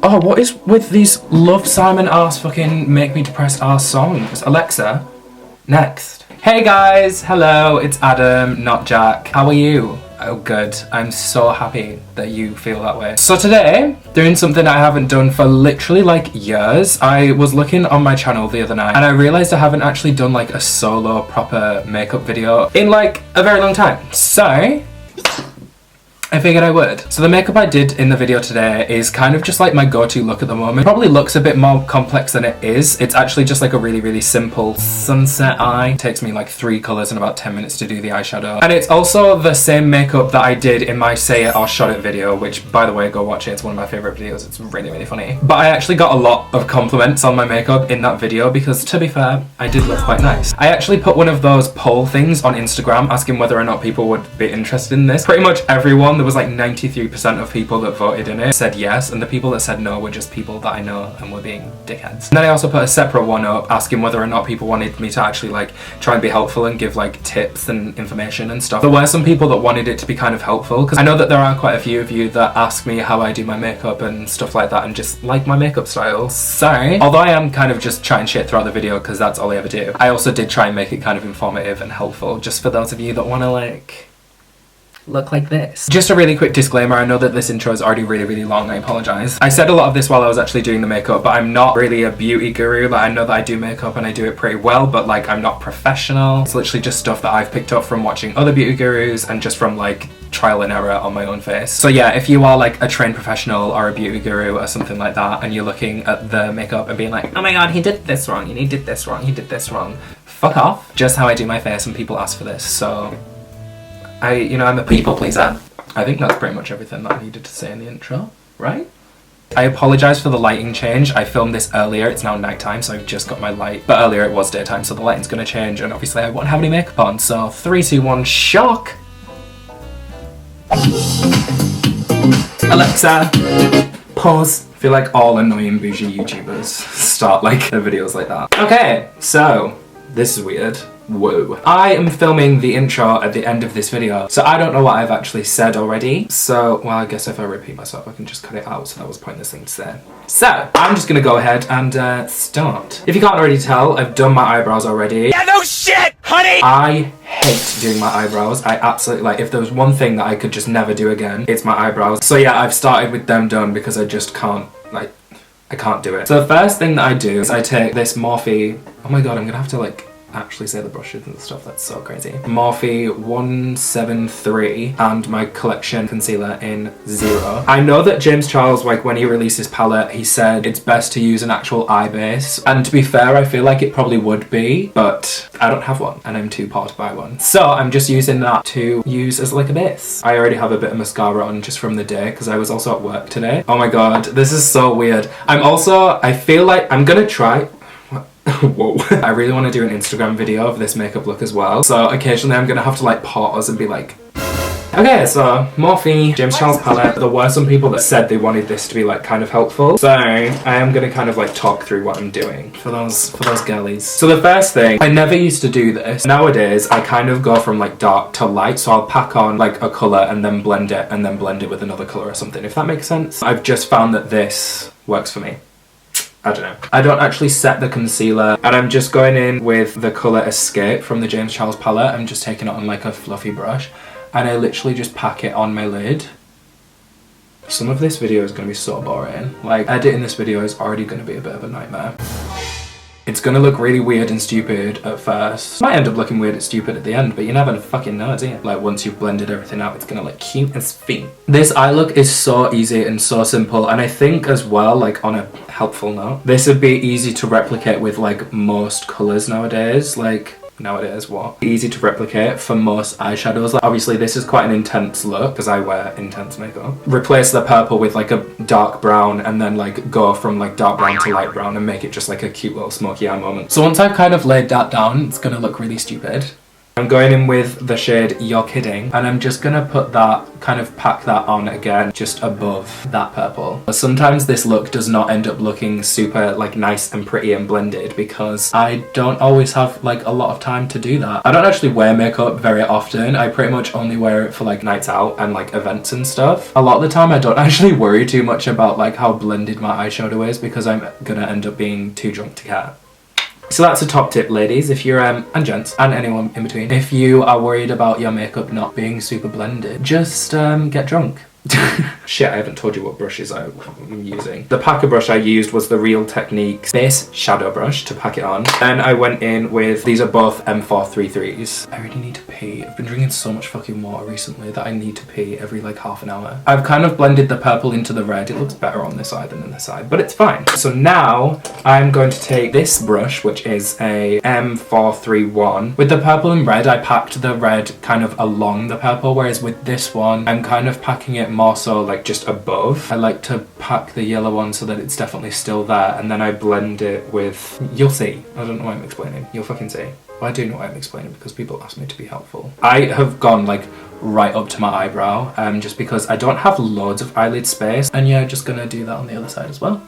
Oh, what is with these Love Simon ass fucking make me depressed ass songs? Alexa, next. Hey guys, hello, it's Adam, not Jack. How are you? Oh good, I'm so happy that you feel that way. So today, doing something I haven't done for literally like years. I was looking on my channel the other night and I realised I haven't actually done like a solo proper makeup video in like a very long time. So I figured I would. So the makeup I did in the video today is kind of just like my go-to look at the moment. Probably looks a bit more complex than it is. It's actually just like a really, really simple sunset eye. It takes me like 3 colours and about 10 minutes to do the eyeshadow. And it's also the same makeup that I did in my Say It or Shot It video, which by the way, go watch it. It's one of my favourite videos. It's really, really funny. But I actually got a lot of compliments on my makeup in that video because to be fair, I did look quite nice. I actually put one of those poll things on Instagram asking whether or not people would be interested in this. Pretty much everyone, there was like 93% of people that voted in it said yes, and the people that said no were just people that I know and were being dickheads. And then I also put a separate one up asking whether or not people wanted me to actually like try and be helpful and give like tips and information and stuff. There were some people that wanted it to be kind of helpful because I know that there are quite a few of you that ask me how I do my makeup and stuff like that and just like my makeup style. So although I am kind of just chatting shit throughout the video because that's all I ever do, I also did try and make it kind of informative and helpful just for those of you that want to like look like this. Just a really quick disclaimer, I know that this intro is already really, really long, I apologise. I said a lot of this while I was actually doing the makeup, but I'm not really a beauty guru. Like, I know that I do makeup and I do it pretty well, but like I'm not professional. It's literally just stuff that I've picked up from watching other beauty gurus and just from like trial and error on my own face. So yeah, if you are like a trained professional or a beauty guru or something like that and you're looking at the makeup and being like, oh my god, he did this wrong, and he did this wrong, he did this wrong, fuck off. Just how I do my face and people ask for this, so I'm a people pleaser. I think that's pretty much everything that I needed to say in the intro, right? I apologise for the lighting change. I filmed this earlier, it's now nighttime, so I've just got my light. But earlier it was daytime, so the lighting's gonna change, and obviously I won't have any makeup on, so 3, 2, 1, shock! Alexa, pause. I feel like all annoying bougie YouTubers start like their videos like that. Okay, so, this is weird. Whoa. I am filming the intro at the end of this video, so I don't know what I've actually said already. So, well, I guess if I repeat myself, I can just cut it out, so that was a pointless thing to say. So, I'm just gonna go ahead and start. If you can't already tell, I've done my eyebrows already. Yeah, no shit, honey! I hate doing my eyebrows. I absolutely, like, if there was one thing that I could just never do again, it's my eyebrows. So yeah, I've started with them done because I just can't, like, I can't do it. So the first thing that I do is I take this Morphe, oh my god, I'm gonna have to, like, actually say the brushes and stuff, that's so crazy. Morphe 173 and my collection concealer in 0. I know that James Charles, like when he released his palette, he said it's best to use an actual eye base, and to be fair, I feel like it probably would be, but I don't have one and I'm too poor to buy one. So I'm just using that to use as like a base. I already have a bit of mascara on just from the day because I was also at work today. Oh my god, this is so weird. I feel like I'm gonna try. Whoa. I really want to do an Instagram video of this makeup look as well, so occasionally I'm gonna have to like pause and be like, okay, so Morphe, James Charles palette. There were some people that said they wanted this to be like kind of helpful, so I am gonna kind of like talk through what I'm doing for those girlies. So the first thing, I never used to do this. Nowadays I kind of go from like dark to light, so I'll pack on like a colour and then blend it with another colour or something, if that makes sense. I've just found that this works for me. I don't know. I don't actually set the concealer, and I'm just going in with the colour Escape from the James Charles palette. I'm just taking it on like a fluffy brush, and I literally just pack it on my lid. Some of this video is going to be so boring. Like, editing this video is already going to be a bit of a nightmare. It's gonna look really weird and stupid at first. Might end up looking weird and stupid at the end, but you never fucking know, do you? Like, once you've blended everything out, it's gonna look cute as feet. This eye look is so easy and so simple, and I think as well, like on a helpful note, this would be easy to replicate with like most colours nowadays. Like, nowadays what? Easy to replicate for most eyeshadows. Like, obviously this is quite an intense look because I wear intense makeup. Replace the purple with like a dark brown and then like go from like dark brown to light brown and make it just like a cute little smoky eye moment. So once I've kind of laid that down, it's gonna look really stupid. I'm going in with the shade You're Kidding, and I'm just gonna put that, kind of pack that on again, just above that purple. But sometimes this look does not end up looking super like nice and pretty and blended because I don't always have like a lot of time to do that. I don't actually wear makeup very often. I pretty much only wear it for like nights out and like events and stuff. A lot of the time I don't actually worry too much about like how blended my eyeshadow is because I'm gonna end up being too drunk to care. So that's a top tip, ladies, if you're, and gents, and anyone in between. If you are worried about your makeup not being super blended, just get drunk. Shit, I haven't told you what brushes I'm using. The packer brush I used was the Real Techniques base shadow brush to pack it on. Then I went in with, these are both M433s. I really need to pee. I've been drinking so much fucking water recently that I need to pee every like half an hour. I've kind of blended the purple into the red. It looks better on this side than on this side, but it's fine. So now I'm going to take this brush, which is a M431. With the purple and red, I packed the red kind of along the purple, whereas with this one, I'm kind of packing it more so like just above. I like to pack the yellow one so that it's definitely still there, and then I blend it with, you'll see. I don't know why I'm explaining. You'll fucking see. Well, I do know why I'm explaining because people ask me to be helpful. I have gone like right up to my eyebrow just because I don't have loads of eyelid space, and yeah, just gonna do that on the other side as well.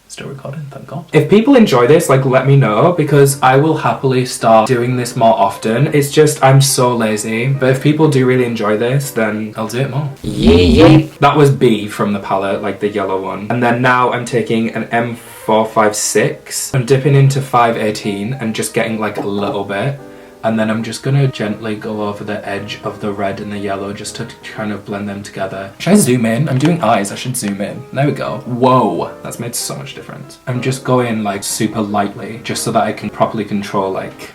Still recording, thank God. If people enjoy this, like, let me know because I will happily start doing this more often. It's just I'm so lazy, but if people do really enjoy this, then I'll do it more. Yeah. That was B from the palette, like the yellow one. And then now I'm taking an M456. I'm dipping into 518 and just getting like a little bit. And then I'm just gonna gently go over the edge of the red and the yellow just to kind of blend them together. Should I zoom in? I'm doing eyes, I should zoom in. There we go. Whoa, that's made so much difference. I'm just going like super lightly just so that I can properly control like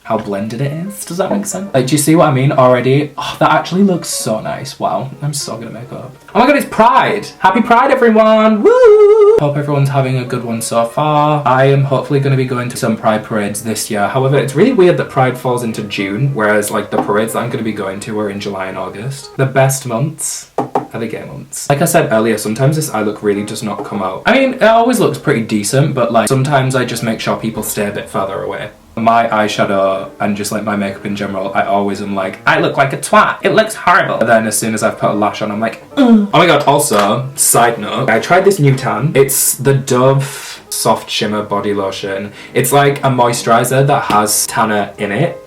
how blended it is. Does that make sense? Like, do you see what I mean already? Oh, that actually looks so nice. Wow, I'm so good at makeup. Oh my god, it's Pride! Happy Pride, everyone! Woo! Hope everyone's having a good one so far. I am hopefully going to be going to some Pride parades this year. However, it's really weird that Pride falls into June, whereas like the parades that I'm going to be going to are in July and August. The best months are the gay months. Like I said earlier, sometimes this eye look really does not come out. I mean, it always looks pretty decent, but like sometimes I just make sure people stay a bit further away. My eyeshadow and just like my makeup in general, I always am like, I look like a twat. It looks horrible. But then as soon as I've put a lash on, I'm like, oh my god. Also, side note, I tried this new tan. It's the Dove Soft Shimmer Body Lotion. It's like a moisturizer that has tanner in it.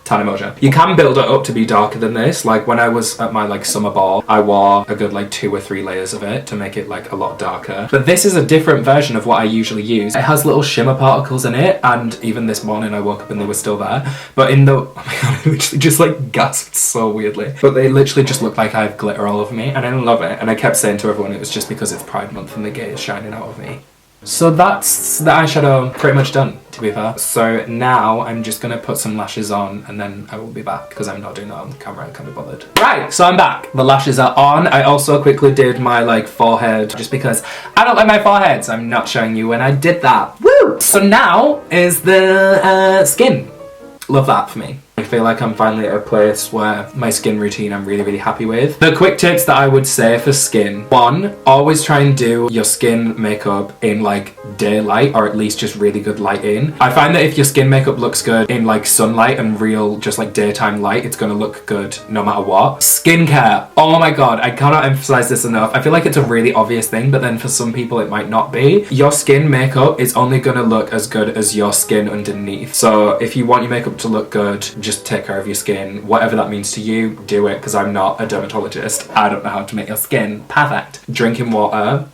Tan emoji. You can build it up to be darker than this. Like when I was at my like summer ball, I wore a good like 2 or 3 layers of it to make it like a lot darker. But this is a different version of what I usually use. It has little shimmer particles in it, and even this morning I woke up and they were still there. But in the, oh my god, I literally just like gasped so weirdly. But they literally just look like I have glitter all over me, and I love it. And I kept saying to everyone it was just because it's Pride Month and the gay is shining out of me. So that's the eyeshadow pretty much done, to be fair. So now I'm just gonna put some lashes on and then I will be back because I'm not doing that on camera, I can't be bothered. Right, so I'm back. The lashes are on. I also quickly did my like forehead just because I don't like my forehead, so I'm not showing you when I did that. Woo! So now is the skin. Love that for me. I feel like I'm finally at a place where my skin routine I'm really happy with. The quick tips that I would say for skin. 1, always try and do your skin makeup in like daylight, or at least just really good lighting. I find that if your skin makeup looks good in like sunlight and real just like daytime light, it's gonna look good no matter what. Skincare. Oh my god, I cannot emphasize this enough. I feel like it's a really obvious thing, but then for some people it might not be. Your skin makeup is only gonna look as good as your skin underneath. So if you want your makeup to look good, just take care of your skin. Whatever that means to you, do it, because I'm not a dermatologist. I don't know how to make your skin perfect. Drinking water.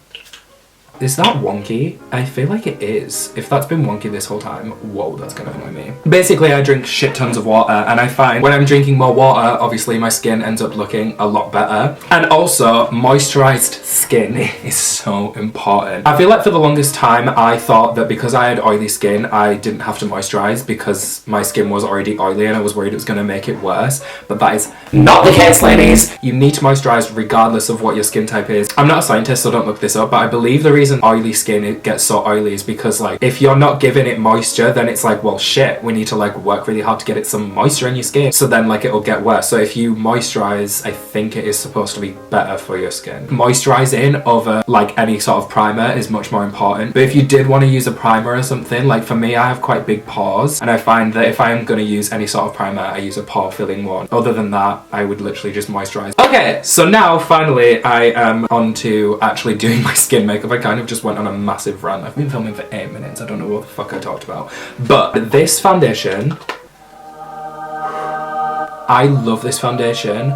Is that wonky? I feel like it is. If that's been wonky this whole time, whoa, that's gonna annoy me. Basically, I drink shit tons of water, and I find when I'm drinking more water, obviously my skin ends up looking a lot better. And also, moisturized skin is so important. I feel like for the longest time, I thought that because I had oily skin, I didn't have to moisturize because my skin was already oily and I was worried it was gonna make it worse. But that is not the case, ladies. You need to moisturize regardless of what your skin type is. I'm not a scientist, so don't look this up, but I believe the reason reason oily skin it gets so oily is because like if you're not giving it moisture, then it's like, well shit, we need to like work really hard to get it some moisture in your skin, so then like it'll get worse. So if you moisturize, I think it is supposed to be better for your skin. Moisturizing over like any sort of primer is much more important. But if you did want to use a primer or something, like for me, I have quite big pores, and I find that if I am going to use any sort of primer, I use a pore filling one. Other than that, I would literally just moisturize. Okay, so now finally I am on to actually doing my skin makeup. I kind of just went on a massive rant. I've been filming for 8 minutes. I don't know what the fuck I talked about. But this foundation, I love this foundation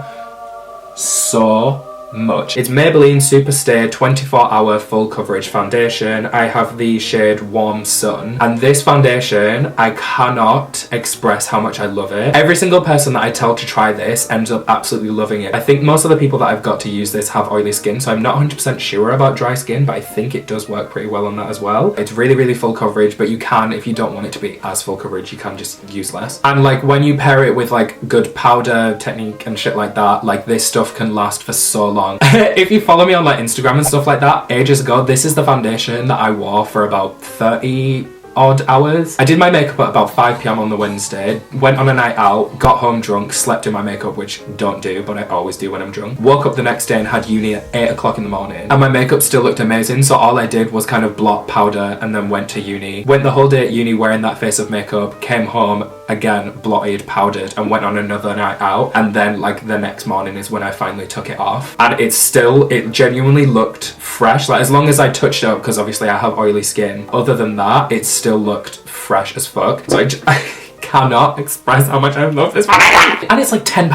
so much. It's Maybelline Superstay 24-hour full coverage foundation. I have the shade Warm Sun, and this foundation, I cannot express how much I love it. Every single person that I tell to try this ends up absolutely loving it. I think most of the people that I've got to use this have oily skin, so I'm not 100% sure about dry skin, but I think it does work pretty well on that as well. It's really, really full coverage, but you can, if you don't want it to be as full coverage, you can just use less. And like when you pair it with like good powder technique and shit like that, like this stuff can last for so long. If you follow me on like Instagram and stuff like that, ages ago, this is the foundation that I wore for about 30 odd hours. I did my makeup at about 5 p.m. on the Wednesday, went on a night out, got home drunk, slept in my makeup, which don't do, but I always do when I'm drunk. Woke up the next day and had uni at 8 o'clock in the morning, and my makeup still looked amazing, so all I did was kind of blot, powder, and then went to uni. Went the whole day at uni wearing that face of makeup, came home, again, blotted, powdered, and went on another night out, and then like the next morning is when I finally took it off. And it genuinely looked fresh, like as long as I touched it up, because obviously I have oily skin. Other than that, it still looked fresh as fuck. So I cannot express how much I love this foundation. And it's like £10.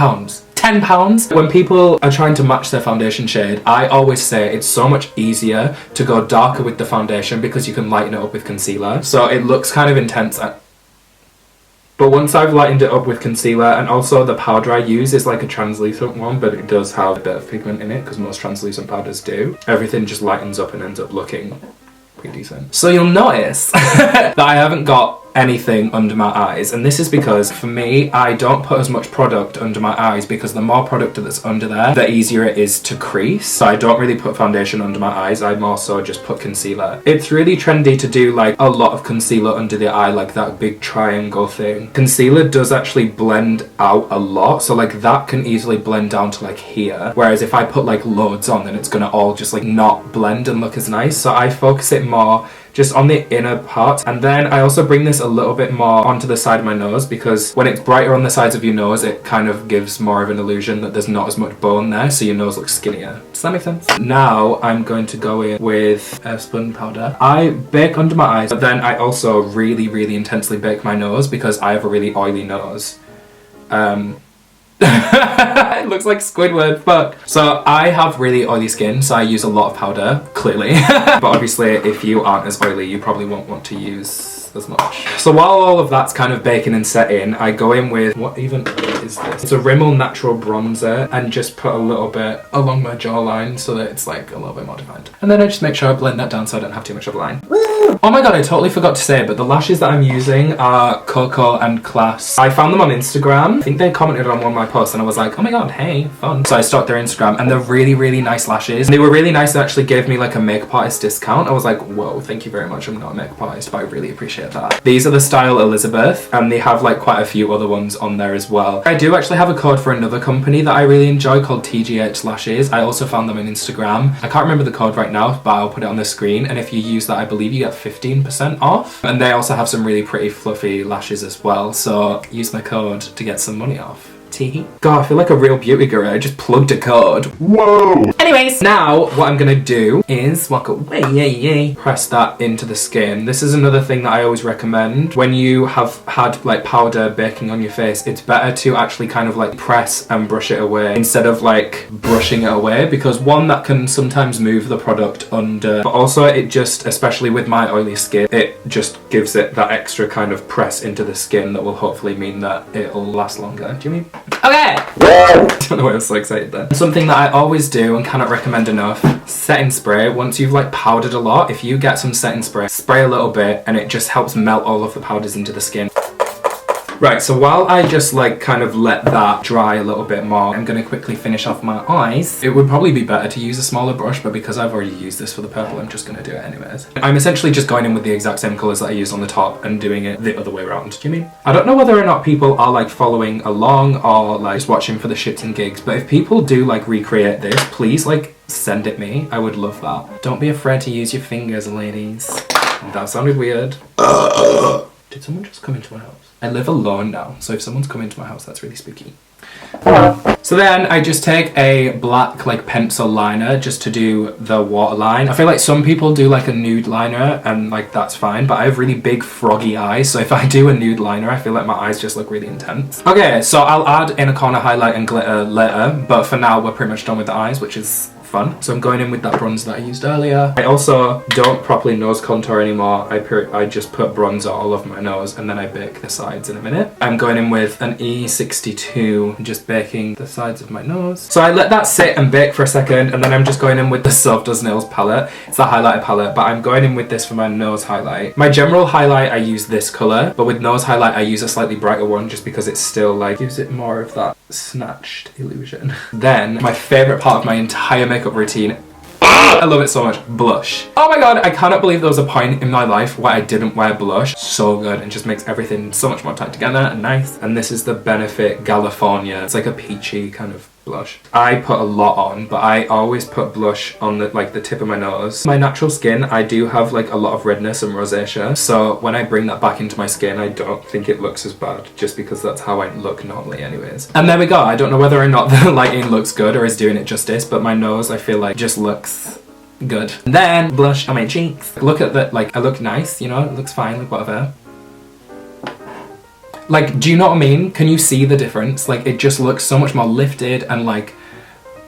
£10. When people are trying to match their foundation shade, I always say it's so much easier to go darker with the foundation because you can lighten it up with concealer. So it looks kind of intense. But once I've lightened it up with concealer, and also the powder I use is like a translucent one, but it does have a bit of pigment in it because most translucent powders do. Everything just lightens up and ends up looking pretty decent. So you'll notice that I haven't got anything under my eyes, and this is because for me, I don't put as much product under my eyes because the more product that's under there, the easier it is to crease. So I don't really put foundation under my eyes, I more so just put concealer. It's really trendy to do like a lot of concealer under the eye, like that big triangle thing. Concealer does actually blend out a lot, so like that can easily blend down to like here, whereas if I put like loads on, then it's gonna all just like not blend and look as nice. So I focus it more just on the inner part, and then I also bring this a little bit more onto the side of my nose because when it's brighter on the sides of your nose, it kind of gives more of an illusion that there's not as much bone there, so your nose looks skinnier. Does that make sense? Now I'm going to go in with splendid powder. I bake under my eyes, but then I also really, really intensely bake my nose because I have a really oily nose. It looks like Squidward, fuck. So I have really oily skin, so I use a lot of powder, clearly. But obviously, if you aren't as oily, you probably won't want to use as much. So while all of that's kind of baking and setting, I go in with, what even is this? It's a Rimmel Natural Bronzer, and just put a little bit along my jawline so that it's like a little bit more defined. And then I just make sure I blend that down so I don't have too much of a line. Woo! Oh my god, I totally forgot to say, but the lashes that I'm using are Coco and Class. I found them on Instagram. I think they commented on one of my posts and I was like, oh my god, hey, fun. So I stalked their Instagram, and they're really, really nice lashes. They were really nice. They actually gave me like a makeup artist discount. I was like, whoa, thank you very much. I'm not a makeup artist, but I really appreciate that. These are the style Elizabeth, and they have like quite a few other ones on there as well. I do actually have a code for another company that I really enjoy called TGH Lashes. I also found them on Instagram. I can't remember the code right now, but I'll put it on the screen, and if you use that, I believe you get 15% off. And they also have some really pretty fluffy lashes as well, so use my code to get some money off. God, I feel like a real beauty guru. I just plugged a code. Whoa! Anyways, now what I'm gonna do is walk away, press that into the skin. This is another thing that I always recommend. When you have had like powder baking on your face, it's better to actually kind of like press and brush it away instead of like brushing it away, because one, that can sometimes move the product under, but also it just, especially with my oily skin, it just gives it that extra kind of press into the skin that will hopefully mean that it'll last longer. Do you mean? Okay! I don't know why I was so excited then. Something that I always do and cannot recommend enough, setting spray. Once you've like powdered a lot, if you get some setting spray, spray a little bit and it just helps melt all of the powders into the skin. Right, so while I just like kind of let that dry a little bit more, I'm going to quickly finish off my eyes. It would probably be better to use a smaller brush, but because I've already used this for the purple, I'm just going to do it anyways. I'm essentially just going in with the exact same colours that I used on the top and doing it the other way around. Do you mean? I don't know whether or not people are like following along or like just watching for the shits and gigs, but if people do like recreate this, please like send it me. I would love that. Don't be afraid to use your fingers, ladies. That sounded weird. Did someone just come into my house? I live alone now, so if someone's come into my house, that's really spooky. So then I just take a black like pencil liner just to do the waterline. I feel like some people do like a nude liner and like that's fine, but I have really big froggy eyes, so if I do a nude liner, I feel like my eyes just look really intense. Okay, so I'll add inner corner highlight and glitter later, but for now we're pretty much done with the eyes, which is fun. So I'm going in with that bronzer that I used earlier. I also don't properly nose contour anymore. I just put bronzer all over my nose and then I bake the sides in a minute. I'm going in with an E62, just baking the sides of my nose. So I let that sit and bake for a second, and then I'm just going in with the Soft as Nails palette. It's the highlighter palette, but I'm going in with this for my nose highlight. My general highlight, I use this color, but with nose highlight, I use a slightly brighter one just because it still like gives it more of that snatched illusion. Then my favorite part of my entire makeup routine, I love it so much, blush. Oh my god, I cannot believe there was a point in my life where I didn't wear blush. So good, and just makes everything so much more tied together and nice. And this is the Benefit California. It's like a peachy kind of blush. I put a lot on, but I always put blush on the tip of my nose. My natural skin, I do have like a lot of redness and rosacea, so when I bring that back into my skin, I don't think it looks as bad, just because that's how I look normally anyways. And there we go. I don't know whether or not the lighting looks good or is doing it justice, but my nose, I feel like, just looks good. And then blush on my cheeks. Look at that, like I look nice, you know, it looks fine, like whatever. Like, do you know what I mean? Can you see the difference? Like, it just looks so much more lifted and like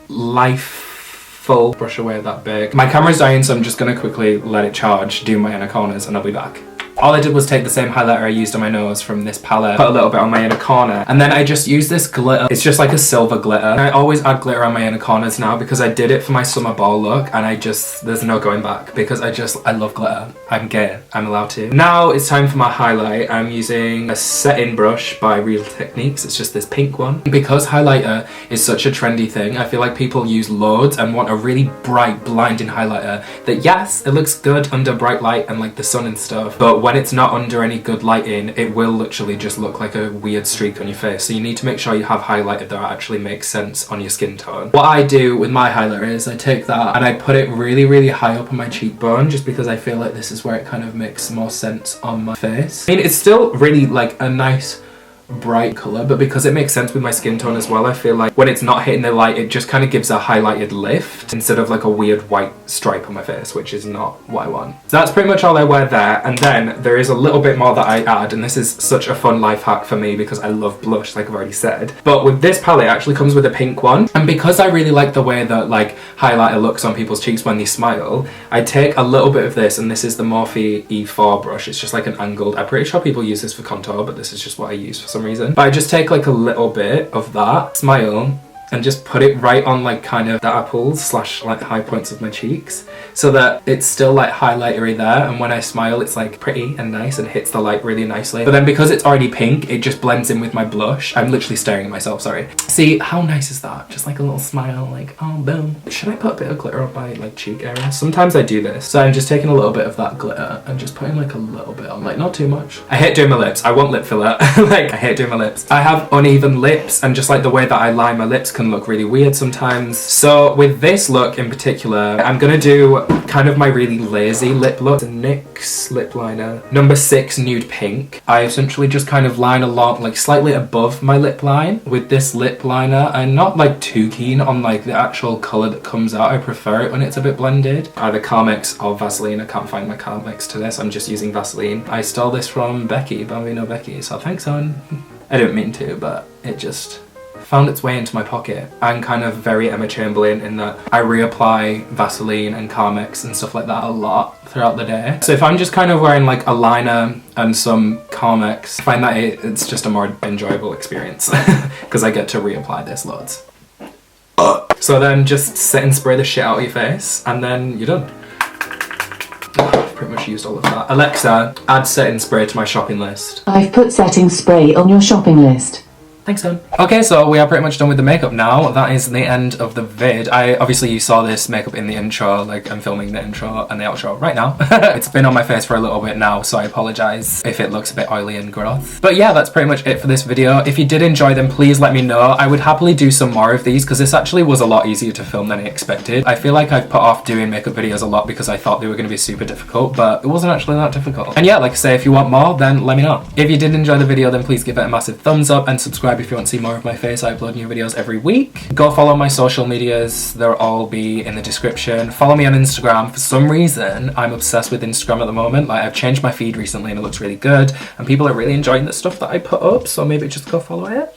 lifeful. Brush away that big. My camera's dying, so I'm just gonna quickly let it charge, do my inner corners, and I'll be back. All I did was take the same highlighter I used on my nose from this palette, put a little bit on my inner corner, and then I just used this glitter. It's just like a silver glitter. And I always add glitter on my inner corners now because I did it for my summer ball look, and there's no going back because I love glitter. I'm gay, I'm allowed to. Now it's time for my highlight. I'm using a set-in brush by Real Techniques. It's just this pink one. Because highlighter is such a trendy thing, I feel like people use loads and want a really bright, blinding highlighter that, yes, it looks good under bright light and like the sun and stuff, but when it's not under any good lighting, it will literally just look like a weird streak on your face. So you need to make sure you have highlighter that actually makes sense on your skin tone. What I do with my highlighter is I take that and I put it really, really high up on my cheekbone, just because I feel like this is where it kind of makes more sense on my face. I mean, it's still really like a nice bright color, but because it makes sense with my skin tone as well, I feel like when it's not hitting the light, it just kind of gives a highlighted lift instead of like a weird white stripe on my face, which is not what I want. So that's pretty much all I wear there, and then there is a little bit more that I add, and this is such a fun life hack for me because I love blush, like I've already said. But with this palette, it actually comes with a pink one, and because I really like the way that like highlighter looks on people's cheeks when they smile, I take a little bit of this, and this is the Morphe E4 brush. It's just like an angled, I'm pretty sure people use this for contour, but this is just what I use for some reason. But I just take like a little bit of that, smile, and just put it right on like kind of the apples slash like high points of my cheeks, so that it's still like highlightery there, and when I smile it's like pretty and nice and hits the light really nicely. But then because it's already pink, it just blends in with my blush. I'm literally staring at myself, sorry. See, how nice is that? Just like a little smile, like, oh boom. Should I put a bit of glitter on my like cheek area? Sometimes I do this. So I'm just taking a little bit of that glitter and just putting like a little bit on, like not too much. I hate doing my lips. I want lip filler. Like, I hate doing my lips. I have uneven lips, and just like the way that I line my lips can look really weird sometimes. So with this look in particular, I'm gonna do kind of my really lazy lip look. The NYX lip liner, number 6 nude pink. I essentially just kind of line along like slightly above my lip line with this lip liner. I'm not like too keen on like the actual color that comes out. I prefer it when it's a bit blended. Either Carmex or Vaseline. I can't find my Carmex to this. I'm just using Vaseline. I stole this from Becky, Bambino Becky, so thanks hon. I didn't mean to, but it just found its way into my pocket. I'm kind of very Emma Chamberlain in that I reapply Vaseline and Carmex and stuff like that a lot throughout the day. So if I'm just kind of wearing like a liner and some Carmex, I find that it's just a more enjoyable experience because I get to reapply this loads. So then just sit and spray the shit out of your face, and then you're done. pretty much used all of that. Alexa, add setting spray to my shopping list. I've put setting spray on your shopping list. Thanks, son. Okay, so we are pretty much done with the makeup now. That is the end of the vid. Obviously you saw this makeup in the intro, like I'm filming the intro and the outro right now. It's been on my face for a little bit now, so I apologise if it looks a bit oily and gross. But yeah, that's pretty much it for this video. If you did enjoy them, please let me know. I would happily do some more of these because this actually was a lot easier to film than I expected. I feel like I've put off doing makeup videos a lot because I thought they were going to be super difficult, but it wasn't actually that difficult. And yeah, like I say, if you want more, then let me know. If you did enjoy the video, then please give it a massive thumbs up and subscribe if you want to see more of my face. I upload new videos every week. Go follow my social medias, they'll all be in the description. Follow me on Instagram. For some reason, I'm obsessed with Instagram at the moment. Like, I've changed my feed recently and it looks really good and people are really enjoying the stuff that I put up, so maybe just go follow it.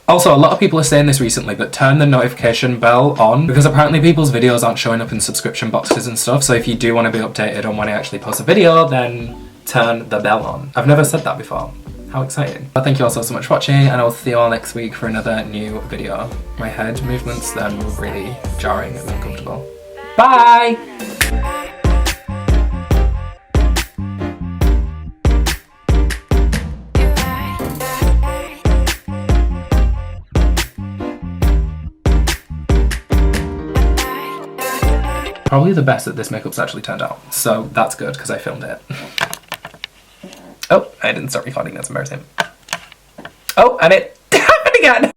Also, a lot of people are saying this recently, but turn the notification bell on because apparently people's videos aren't showing up in subscription boxes and stuff, so if you do want to be updated on when I actually post a video, then turn the bell on. I've never said that before. How exciting. But thank you all so much for watching, and I'll see you all next week for another new video. My head movements then were really jarring and uncomfortable. Bye! Probably the best that this makeup's actually turned out, so that's good because I filmed it. Oh, I didn't start recording, that's embarrassing. Oh, and it happened again!